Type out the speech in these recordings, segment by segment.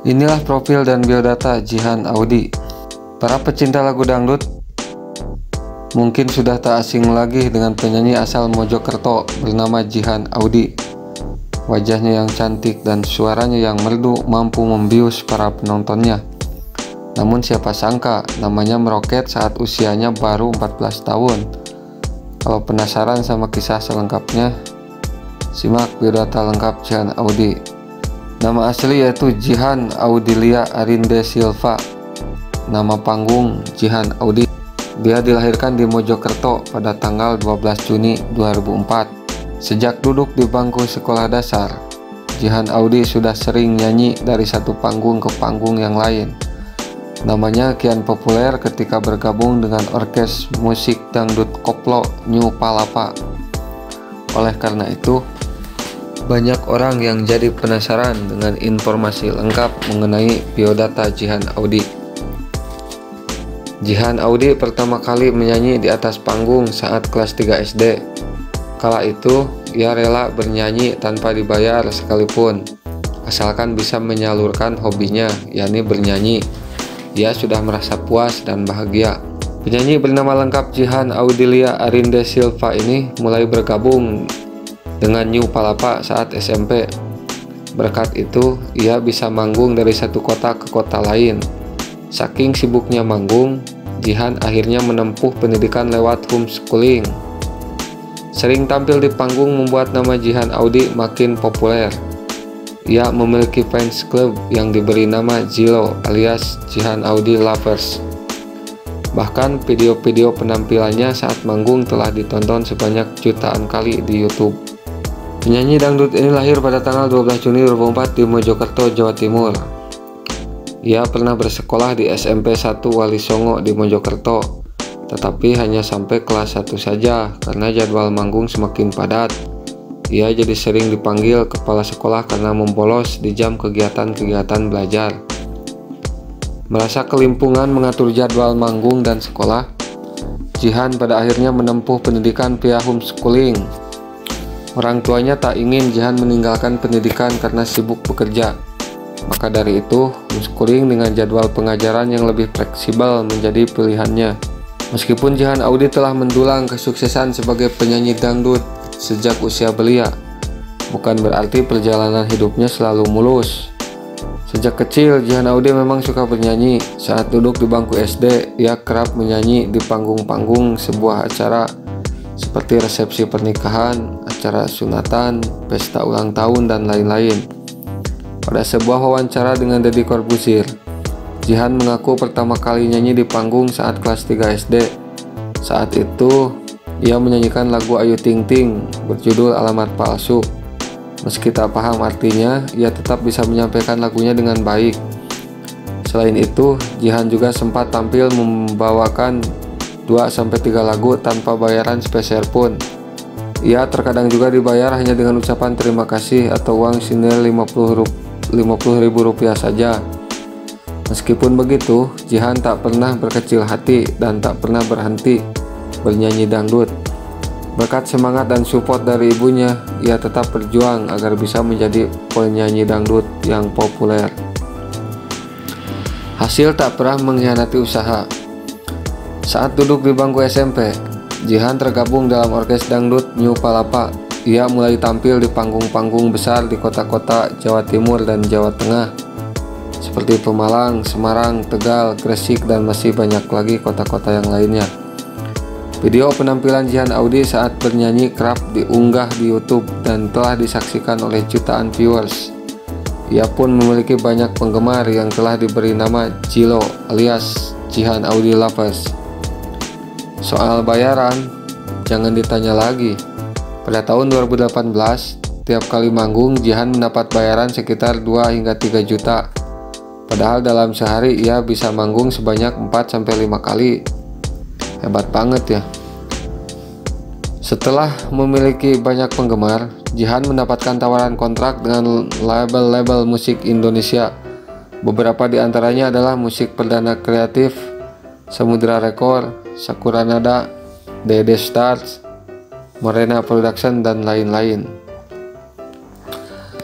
Inilah profil dan biodata Jihan Audi. Para pecinta lagu dangdut mungkin sudah tak asing lagi dengan penyanyi asal Mojokerto bernama Jihan Audi. Wajahnya yang cantik dan suaranya yang merdu mampu membius para penontonnya. Namun siapa sangka namanya meroket saat usianya baru 14 tahun. Kalau penasaran sama kisah selengkapnya, simak biodata lengkap Jihan Audi. Nama asli yaitu Jihan Audilia Arinde Silva. Nama panggung Jihan Audi. Dia dilahirkan di Mojokerto pada tanggal 12 Juni 2004. Sejak duduk di bangku sekolah dasar, Jihan Audi sudah sering nyanyi dari satu panggung ke panggung yang lain. Namanya kian populer ketika bergabung dengan orkes musik dangdut koplo New Palapa. Oleh karena itu, banyak orang yang jadi penasaran dengan informasi lengkap mengenai biodata Jihan Audi. Jihan Audi pertama kali menyanyi di atas panggung saat kelas 3 SD. Kala itu, ia rela bernyanyi tanpa dibayar sekalipun, asalkan bisa menyalurkan hobinya, yakni bernyanyi. Ia sudah merasa puas dan bahagia. Penyanyi bernama lengkap Jihan Audilia Arinde Silva ini mulai bergabung dengan New Palapa saat SMP. Berkat itu, ia bisa manggung dari satu kota ke kota lain. Saking sibuknya manggung, Jihan akhirnya menempuh pendidikan lewat homeschooling. Sering tampil di panggung membuat nama Jihan Audi makin populer. Ia memiliki fans club yang diberi nama Jilo alias Jihan Audi Lovers. Bahkan video-video penampilannya saat manggung telah ditonton sebanyak jutaan kali di YouTube. Penyanyi dangdut ini lahir pada tanggal 12 Juni 2004 di Mojokerto, Jawa Timur. Ia pernah bersekolah di SMP 1 Wali Songo di Mojokerto, tetapi hanya sampai kelas 1 saja karena jadwal manggung semakin padat. Ia jadi sering dipanggil kepala sekolah karena membolos di jam kegiatan-kegiatan belajar. Merasa kelimpungan mengatur jadwal manggung dan sekolah, Jihan pada akhirnya menempuh pendidikan via homeschooling. Orang tuanya tak ingin Jihan meninggalkan pendidikan karena sibuk bekerja. Maka dari itu, homeschooling dengan jadwal pengajaran yang lebih fleksibel menjadi pilihannya. Meskipun Jihan Audi telah mendulang kesuksesan sebagai penyanyi dangdut sejak usia belia, bukan berarti perjalanan hidupnya selalu mulus. Sejak kecil, Jihan Audi memang suka bernyanyi. Saat duduk di bangku SD, ia kerap menyanyi di panggung-panggung sebuah acara seperti resepsi pernikahan, acara sunatan, pesta ulang tahun, dan lain-lain. Pada sebuah wawancara dengan Deddy Corbuzier, Jihan mengaku pertama kali nyanyi di panggung saat kelas 3 SD. Saat itu, ia menyanyikan lagu Ayu Ting Ting berjudul Alamat Palsu. Meski tak paham artinya, ia tetap bisa menyampaikan lagunya dengan baik. Selain itu, Jihan juga sempat tampil membawakan 2-3 lagu tanpa bayaran spesial pun. Ia terkadang juga dibayar hanya dengan ucapan terima kasih atau uang senilai Rp50.000 saja. Meskipun begitu, Jihan tak pernah berkecil hati dan tak pernah berhenti bernyanyi dangdut. Berkat semangat dan support dari ibunya, ia tetap berjuang agar bisa menjadi penyanyi dangdut yang populer. Hasil tak pernah mengkhianati usaha. Saat duduk di bangku SMP, Jihan tergabung dalam orkes dangdut New Palapa. Ia mulai tampil di panggung-panggung besar di kota-kota Jawa Timur dan Jawa Tengah, seperti Pemalang, Semarang, Tegal, Gresik, dan masih banyak lagi kota-kota yang lainnya. Video penampilan Jihan Audi saat bernyanyi kerap diunggah di YouTube dan telah disaksikan oleh jutaan viewers. Ia pun memiliki banyak penggemar yang telah diberi nama Jilo alias Jihan Audi Lovers. Soal bayaran, jangan ditanya lagi. Pada tahun 2018, tiap kali manggung Jihan mendapat bayaran sekitar 2 hingga 3 juta. Padahal dalam sehari ia bisa manggung sebanyak 4-5 kali. Hebat banget ya. Setelah memiliki banyak penggemar, Jihan mendapatkan tawaran kontrak dengan label-label musik Indonesia. Beberapa di antaranya adalah Musik Perdana Kreatif, Samudra Record, Sakura Nada, Dede Stars, Morena Production, dan lain-lain.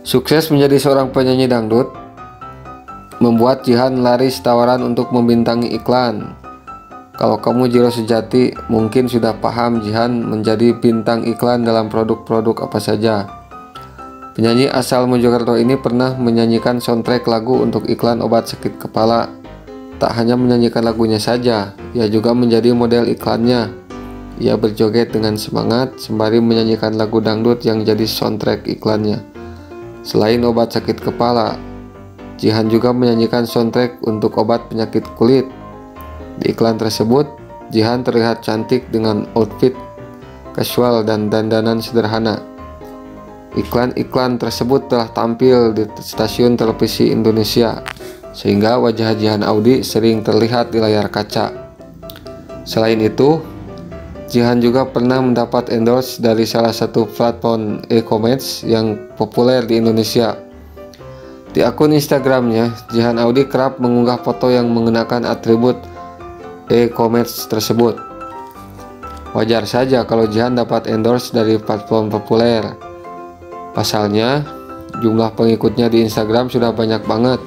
Sukses menjadi seorang penyanyi dangdut, membuat Jihan laris tawaran untuk membintangi iklan. Kalau kamu Jiro sejati, mungkin sudah paham Jihan menjadi bintang iklan dalam produk-produk apa saja. Penyanyi asal Mojokerto ini pernah menyanyikan soundtrack lagu untuk iklan obat sakit kepala. Tak hanya menyanyikan lagunya saja, ia juga menjadi model iklannya. Ia berjoget dengan semangat sembari menyanyikan lagu dangdut yang jadi soundtrack iklannya. Selain obat sakit kepala, Jihan juga menyanyikan soundtrack untuk obat penyakit kulit. Di iklan tersebut, Jihan terlihat cantik dengan outfit casual dan dandanan sederhana. Iklan-iklan tersebut telah tampil di stasiun televisi Indonesia, sehingga wajah Jihan Audi sering terlihat di layar kaca. Selain itu, Jihan juga pernah mendapat endorse dari salah satu platform e-commerce yang populer di Indonesia. Di akun Instagramnya, Jihan Audi kerap mengunggah foto yang mengenakan atribut e-commerce tersebut. Wajar saja kalau Jihan dapat endorse dari platform populer. Pasalnya, jumlah pengikutnya di Instagram sudah banyak banget.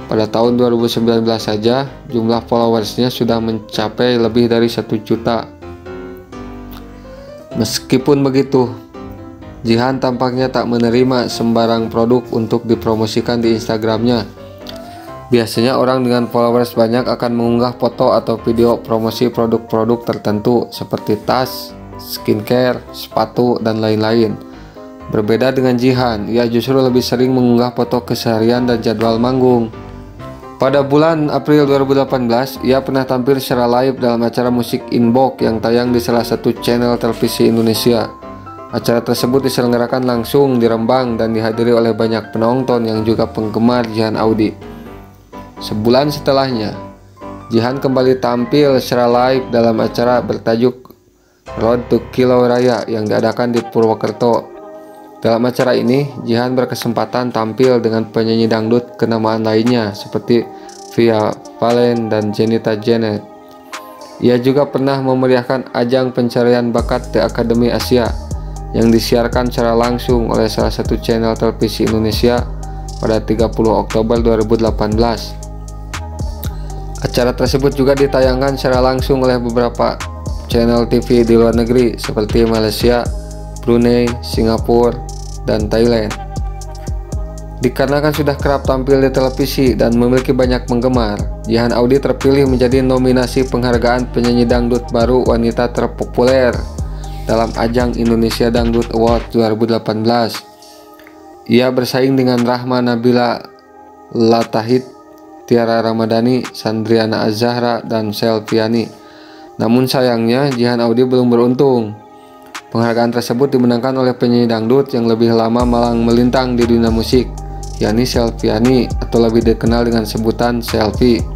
Pada tahun 2019 saja, jumlah followersnya sudah mencapai lebih dari 1 juta. Meskipun begitu, Jihan tampaknya tak menerima sembarang produk untuk dipromosikan di Instagramnya. Biasanya orang dengan followers banyak akan mengunggah foto atau video promosi produk-produk tertentu seperti tas, skincare, sepatu, dan lain-lain. Berbeda dengan Jihan, ia justru lebih sering mengunggah foto keseharian dan jadwal manggung. Pada bulan April 2018, ia pernah tampil secara live dalam acara musik Inbox yang tayang di salah satu channel televisi Indonesia. Acara tersebut diselenggarakan langsung di Rembang dan dihadiri oleh banyak penonton yang juga penggemar Jihan Audi. Sebulan setelahnya, Jihan kembali tampil secara live dalam acara bertajuk Road to Kilo Raya yang diadakan di Purwokerto. Dalam acara ini, Jihan berkesempatan tampil dengan penyanyi dangdut kenamaan lainnya seperti Via Valen dan Jenita Janet. Ia juga pernah memeriahkan ajang pencarian bakat The Academy Asia yang disiarkan secara langsung oleh salah satu channel televisi Indonesia pada 30 Oktober 2018. Acara tersebut juga ditayangkan secara langsung oleh beberapa channel TV di luar negeri seperti Malaysia, Brunei, Singapura, dan Thailand. Dikarenakan sudah kerap tampil di televisi dan memiliki banyak penggemar, Jihan Audi terpilih menjadi nominasi penghargaan penyanyi dangdut baru wanita terpopuler dalam ajang Indonesia Dangdut Award 2018. Ia bersaing dengan Rahma Nabila Latahid, Tiara Ramadhani, Sandriana Azahra, dan Selviani. Namun sayangnya Jihan Audi belum beruntung. Penghargaan tersebut dimenangkan oleh penyanyi dangdut yang lebih lama malang melintang di dunia musik, yakni Selviani atau lebih dikenal dengan sebutan Selvi.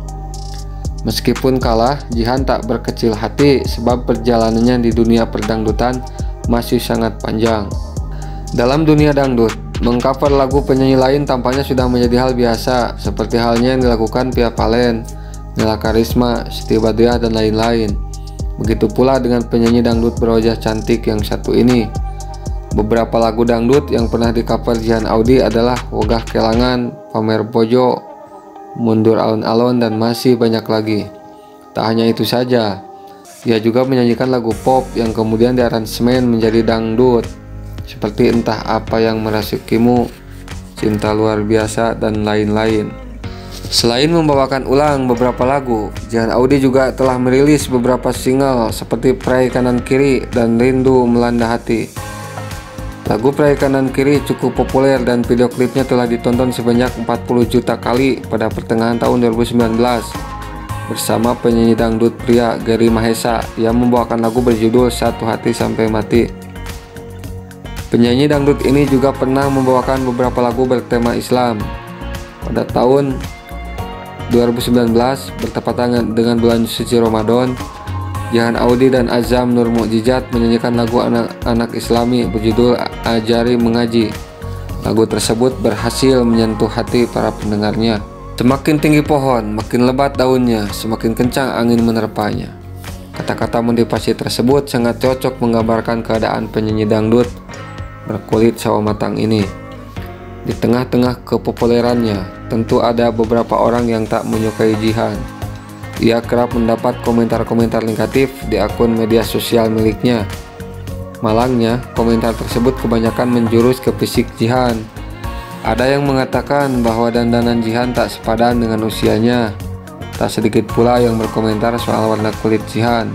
Meskipun kalah, Jihan tak berkecil hati sebab perjalanannya di dunia perdangdutan masih sangat panjang. Dalam dunia dangdut, mengcover lagu penyanyi lain tampaknya sudah menjadi hal biasa, seperti halnya yang dilakukan Via Valen, Nela Karisma, Siti Badriah, dan lain-lain. Begitu pula dengan penyanyi dangdut berwajah cantik yang satu ini. Beberapa lagu dangdut yang pernah di-cover Jihan Audi adalah Wogah Kelangan, Pamer Bojo, Mundur Alon-Alon, dan masih banyak lagi. Tak hanya itu saja, ia juga menyanyikan lagu pop yang kemudian diaransemen menjadi dangdut, seperti Entah Apa Yang Merasukimu, Cinta Luar Biasa, dan lain-lain. Selain membawakan ulang beberapa lagu, Jihan Audi juga telah merilis beberapa single seperti Prai Kanan Kiri dan Rindu Melanda Hati. Lagu Prai Kanan Kiri cukup populer dan video klipnya telah ditonton sebanyak 40 juta kali pada pertengahan tahun 2019 bersama penyanyi dangdut pria Gary Mahesa yang membawakan lagu berjudul Satu Hati Sampai Mati. Penyanyi dangdut ini juga pernah membawakan beberapa lagu bertema Islam. Pada tahun 2019, bertepatan dengan bulan suci Ramadan, Jihan Audi dan Azam Nur Mukjizat menyanyikan lagu anak-anak Islami berjudul Ajari Mengaji. Lagu tersebut berhasil menyentuh hati para pendengarnya. Semakin tinggi pohon, makin lebat daunnya, semakin kencang angin menerpanya. Kata-kata motivasi tersebut sangat cocok menggambarkan keadaan penyanyi dangdut berkulit sawo matang ini. Di tengah-tengah kepopulerannya, tentu ada beberapa orang yang tak menyukai Jihan. Ia kerap mendapat komentar-komentar negatif di akun media sosial miliknya. Malangnya, komentar tersebut kebanyakan menjurus ke fisik Jihan. Ada yang mengatakan bahwa dandanan Jihan tak sepadan dengan usianya. Tak sedikit pula yang berkomentar soal warna kulit Jihan.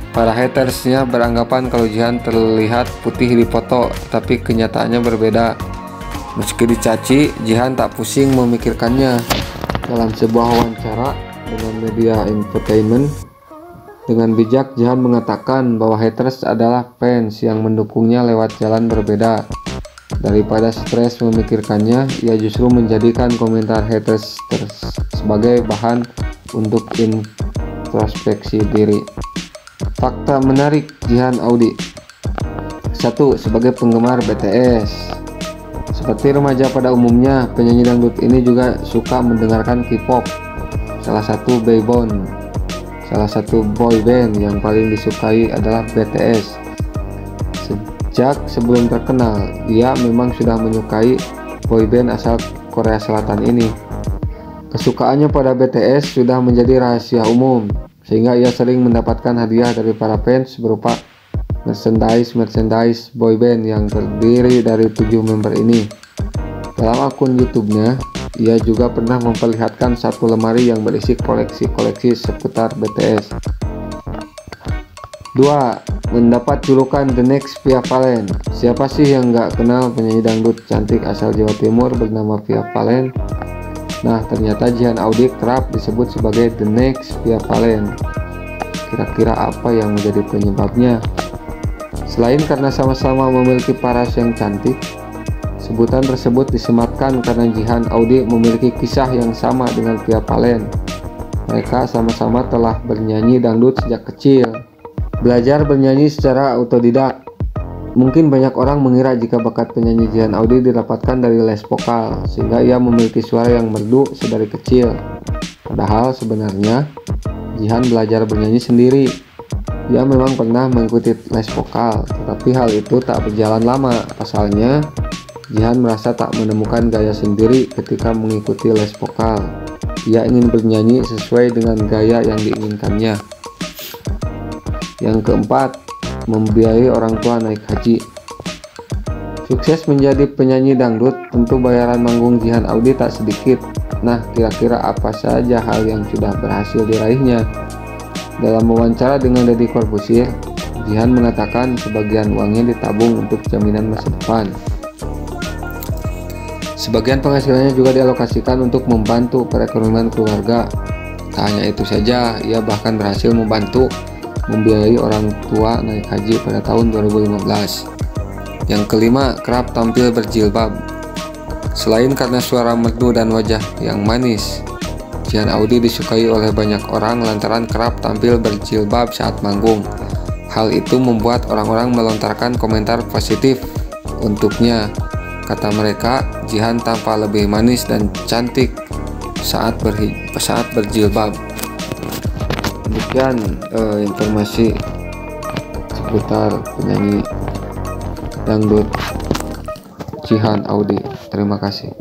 Para hatersnya beranggapan kalau Jihan terlihat putih di foto, tapi kenyataannya berbeda. Meski dicaci, Jihan tak pusing memikirkannya. Dalam sebuah wawancara dengan media infotainment, dengan bijak Jihan mengatakan bahwa haters adalah fans yang mendukungnya lewat jalan berbeda. Daripada stres memikirkannya, ia justru menjadikan komentar haters sebagai bahan untuk introspeksi diri. Fakta menarik Jihan Audi. 1. Sebagai penggemar BTS. Seperti remaja pada umumnya, penyanyi dangdut ini juga suka mendengarkan K-pop. Salah satu boy band yang paling disukai adalah BTS. Sejak sebelum terkenal, ia memang sudah menyukai boyband asal Korea Selatan ini. Kesukaannya pada BTS sudah menjadi rahasia umum, sehingga ia sering mendapatkan hadiah dari para fans berupa merchandise boyband yang terdiri dari 7 member ini. Dalam akun YouTube-nya, ia juga pernah memperlihatkan satu lemari yang berisi koleksi-koleksi seputar BTS. 2. Mendapat julukan The Next Via Valen. Siapa sih yang nggak kenal penyanyi dangdut cantik asal Jawa Timur bernama Via Valen? Nah, ternyata Jihan Audi kerap disebut sebagai The Next Via Valen. Kira-kira apa yang menjadi penyebabnya? Selain karena sama-sama memiliki paras yang cantik, sebutan tersebut disematkan karena Jihan Audi memiliki kisah yang sama dengan Via Valen. Mereka sama-sama telah bernyanyi dangdut sejak kecil. Belajar bernyanyi secara autodidak. Mungkin banyak orang mengira jika bakat penyanyi Jihan Audi didapatkan dari les vokal, sehingga ia memiliki suara yang merdu sedari kecil. Padahal sebenarnya Jihan belajar bernyanyi sendiri. Ia memang pernah mengikuti les vokal, tetapi hal itu tak berjalan lama. Pasalnya, Jihan merasa tak menemukan gaya sendiri ketika mengikuti les vokal. Ia ingin bernyanyi sesuai dengan gaya yang diinginkannya. Yang keempat, membiayai orang tua naik haji. Sukses menjadi penyanyi dangdut, tentu bayaran manggung Jihan Audi tak sedikit. Nah, kira-kira apa saja hal yang sudah berhasil diraihnya? Dalam wawancara dengan Deddy Corbuzier, Jihan mengatakan sebagian uangnya ditabung untuk jaminan masa depan. Sebagian penghasilannya juga dialokasikan untuk membantu perekonomian keluarga. Tak hanya itu saja, ia bahkan berhasil membantu membiayai orang tua naik haji pada tahun 2015. Yang kelima, kerap tampil berjilbab. Selain karena suara merdu dan wajah yang manis, Jihan Audi disukai oleh banyak orang lantaran kerap tampil berjilbab saat manggung. Hal itu membuat orang-orang melontarkan komentar positif untuknya. Kata mereka, Jihan tampak lebih manis dan cantik saat berjilbab. Demikian informasi seputar penyanyi dangdut Jihan Audi. Terima kasih.